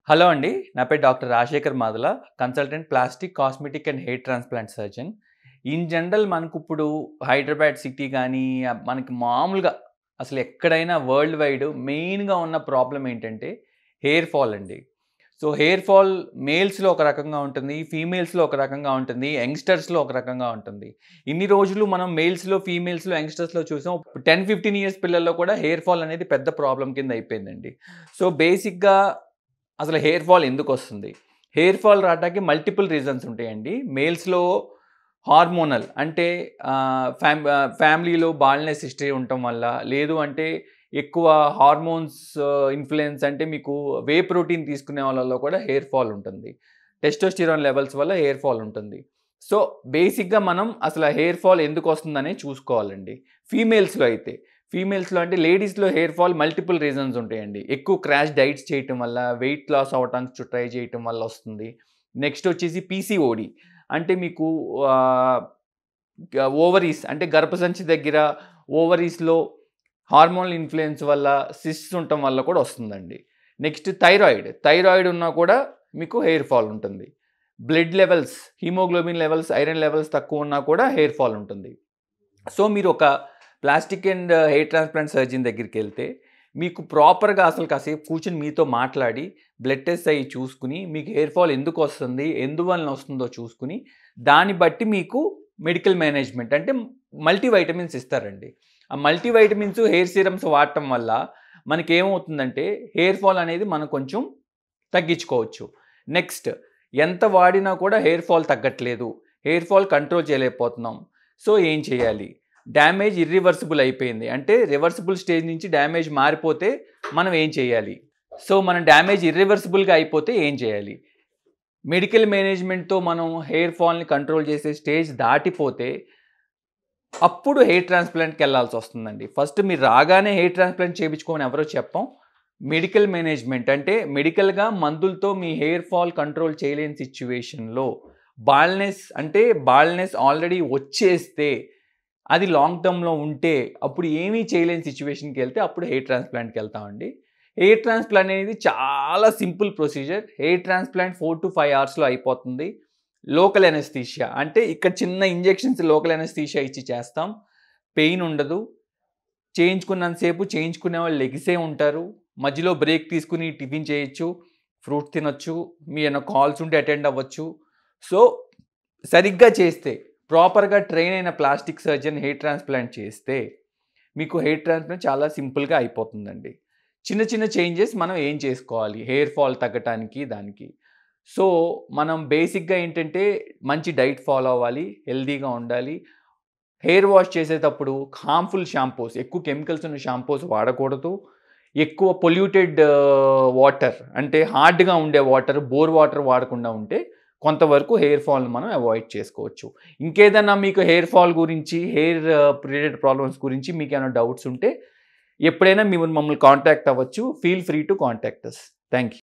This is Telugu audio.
హలో అండి. నా పేరు doctor Rajasekhar Madala. Consultant plastic, cosmetic and hair transplant surgeon. In general మనకిప్పుడు హైదరాబాద్ సిటీ గానీ, మనకి మామూలుగా అసలు ఎక్కడైనా వరల్డ్ వైడ్ మెయిన్‌గా ఉన్న ప్రాబ్లమ్ ఏంటంటే హెయిర్ ఫాల్ అండి. సో, హెయిర్ ఫాల్ మేల్స్‌లో ఒక రకంగా ఉంటుంది. ఫీమేల్స్‌లో ఒక రకంగా ఉంటుంది. యంగ్‌స్టర్స్‌లో ఒక రకంగా ఉంటుంది. ఇన్ని రోజులు మనం మేల్స్‌లో, ఫీమేల్స్‌లో, యంగ్‌స్టర్స్‌లో చూసాం. 10, 15 ఇయర్స్ పిల్లల్లో కూడా హెయిర్ ఫాల్ అనేది పెద్ద ప్రాబ్లమ్ కింద అయిపోయిందండి. సో, బేసిక్‌గా అసలు హెయిర్ ఫాల్ ఎందుకొస్తుంది? హెయిర్ ఫాల్ రావటానికి మల్టిపుల్ రీజన్స్ ఉంటాయండి. మేల్స్‌లో హార్మోనల్ అంటే ఫ్యామిలీలో బాల్‌నెస్ హిస్టరీ ఉండటం వల్ల, లేదు అంటే ఎక్కువ హార్మోన్స్ ఇన్‌ఫ్లూయెన్స్ అంటే మీకు వే ప్రోటీన్ తీసుకునే వాళ్ళలో కూడా హెయిర్ ఫాల్ ఉంటుంది. టెస్టోస్టిరాన్ లెవెల్స్ వల్ల హెయిర్ ఫాల్ ఉంటుంది. సో, బేసిక్‌గా మనం అసల హెయిర్ ఫాల్ ఎందుకొస్తుందనేది చూసుకోవాలండి. ఫీమేల్స్‌లో అయితే. ఫీమేల్స్‌లో అంటే లేడీస్‌లో హెయిర్ ఫాల్ మల్టిపుల్ రీజన్స్ ఉంటాయండి. ఎక్కువ క్రాష్ డైట్స్ చేయటం వల్ల, వెయిట్ లాస్ అవ్వటానికి ట్రై చేయటం వల్ల వస్తుంది. నెక్స్ట్ వచ్చేసి పీసీఓడీ. అంటే మీకు ఆహ్, ఓవరీస్ అంటే గర్భసంచి దగ్గర ఓవరీస్‌లో హార్మోనల్ ఇన్‌ఫ్లూయెన్స్ వల్ల సిస్ట్స్ ఉండటం వల్ల కూడా వస్తుందండి. Next thyroid. థైరాయిడ్ ఉన్నా కూడా మీకు హెయిర్ ఫాల్ ఉంటుంది. Blood levels, haemoglobin levels, iron levels తక్కువ ఉన్నా కూడా హెయిర్ ఫాల్ ఉంటుంది. సో, మీరు ఒక plastic and hair transplant surgeon దగ్గరికెళ్తే, మీకు ప్రాపర్‌గా అసలు కాసేపు కూర్చొని మీతో మాట్లాడి, బ్లడ్ టెస్ట్ అయి చూసుకొని, మీకు హెయిర్ ఫాల్ ఎందుకొస్తుంది, ఎందువలన వస్తుందో చూసుకొని, దాన్ని బట్టి మీకు మెడికల్ మేనేజ్‌మెంట్ అంటే మల్టీ వైటమిన్స్ ఇస్తారండి. ఆ మల్టీ వైటమిన్స్, హెయిర్ సీరమ్స్ వాడటం వల్ల మనకేమవుతుందంటే, హెయిర్ ఫాల్ అనేది మనం కొంచెం తగ్గించుకోవచ్చు. నెక్స్ట్ ఎంత వాడినా కూడా హెయిర్ ఫాల్ తగ్గట్లేదు. హెయిర్ ఫాల్ కంట్రోల్ చేయలేకపోతున్నాం. సో, ఏం చేయాలి? డ్యామేజ్ ఇర్రివర్సిబుల్ అయిపోయింది. అంటే రివర్సిబుల్ స్టేజ్ నుంచి డ్యామేజ్ మారిపోతే మనం ఏం చేయాలి? సో, మనం డ్యామేజ్ ఇర్రివర్సిబుల్‌గా అయిపోతే ఏం చేయాలి? మెడికల్ మేనేజ్‌మెంట్‌తో మనం హెయిర్ ఫాల్‌ని కంట్రోల్ చేసే స్టేజ్ దాటిపోతే అప్పుడు హెయిర్ ట్రాన్స్‌ప్లాంట్‌కెళ్ళాల్సొస్తుందండి. ఫస్ట్ మీరు రాగానే హెయిర్ ట్రాన్స్‌ప్లాంట్ చేపించుకోమని ఎవరు చెప్పం. మెడికల్ మేనేజ్‌మెంట్ అంటే మెడికల్‌గా మందులతో మీ హెయిర్ ఫాల్ కంట్రోల్ చేయలేని సిట్యుయేషన్‌లో బాల్‌నెస్ అంటే బాల్‌నెస్ ఆల్రెడీ వచ్చేస్తే అది లాంగ్ టర్మ్‌లో ఉంటే అప్పుడు ఏమీ చేయలేని సిట్యుయేషన్‌కెళ్తే అప్పుడు హెయిర్ ట్రాన్స్‌ప్లాంట్‌కెళ్తామండి. హెయిర్ ట్రాన్స్‌ప్లాంట్ అనేది చాలా సింపుల్ ప్రొసీజర్. హెయిర్ ట్రాన్స్‌ప్లాంట్ 4-5 అవర్స్‌లో అయిపోతుంది. లోకల్ అనెస్థీషియా అంటే ఇక్కడ చిన్న ఇంజెక్షన్స్ లోకల్ అనెస్థీషియా ఇచ్చి చేస్తాం. పెయిన్ ఉండదు. చేయించుకున్నంత సేపు చేయించుకునేవాళ్ళు లెగిసే ఉంటారు. మధ్యలో బ్రేక్ తీసుకొని టిఫిన్ చేయొచ్చు. ఫ్రూట్స్ తినొచ్చు. మీ ఏమైనా కాల్స్ ఉంటే అటెండ్ అవ్వచ్చు. సో, సరిగ్గా చేస్తే ప్రాపర్‌గా ట్రైన్ అయిన ప్లాస్టిక్ సర్జన్ హెయిర్ ట్రాన్స్‌ప్లాంట్ చేస్తే మీకు హెయిర్ ట్రాన్స్‌ప్లాంట్ చాలా సింపుల్‌గా అయిపోతుందండి. చిన్న చిన్న చేంజెస్ మనం ఏం చేసుకోవాలి హెయిర్ ఫాల్ తగ్గటానికి దానికి. సో, మనం బేసిక్‌గా ఏంటంటే మంచి డైట్ ఫాలో అవ్వాలి. హెల్తీగా ఉండాలి. హెయిర్ వాష్ చేసేటప్పుడు హార్మ్‌ఫుల్ షాంపూస్ ఎక్కువ కెమికల్స్ ఉన్న షాంపూస్ వాడకూడదు. ఎక్కువ పొల్యూటెడ్ వాటర్ అంటే హార్డ్‌గా ఉండే వాటర్, బోర్ వాటర్ వాడకుండా ఉంటే కొంతవరకు హెయిర్ ఫాల్‌ని మనం అవాయిడ్ చేసుకోవచ్చు. ఇంకేదన్నా మీకు హెయిర్ ఫాల్ గురించి, హెయిర్ రిలేటెడ్ ప్రాబ్లమ్స్ గురించి మీకేమైనా డౌట్స్ ఉంటే ఎప్పుడైనా మమ్మల్ని కాంటాక్ట్ అవ్వచ్చు. Feel free to contact us. Thank you.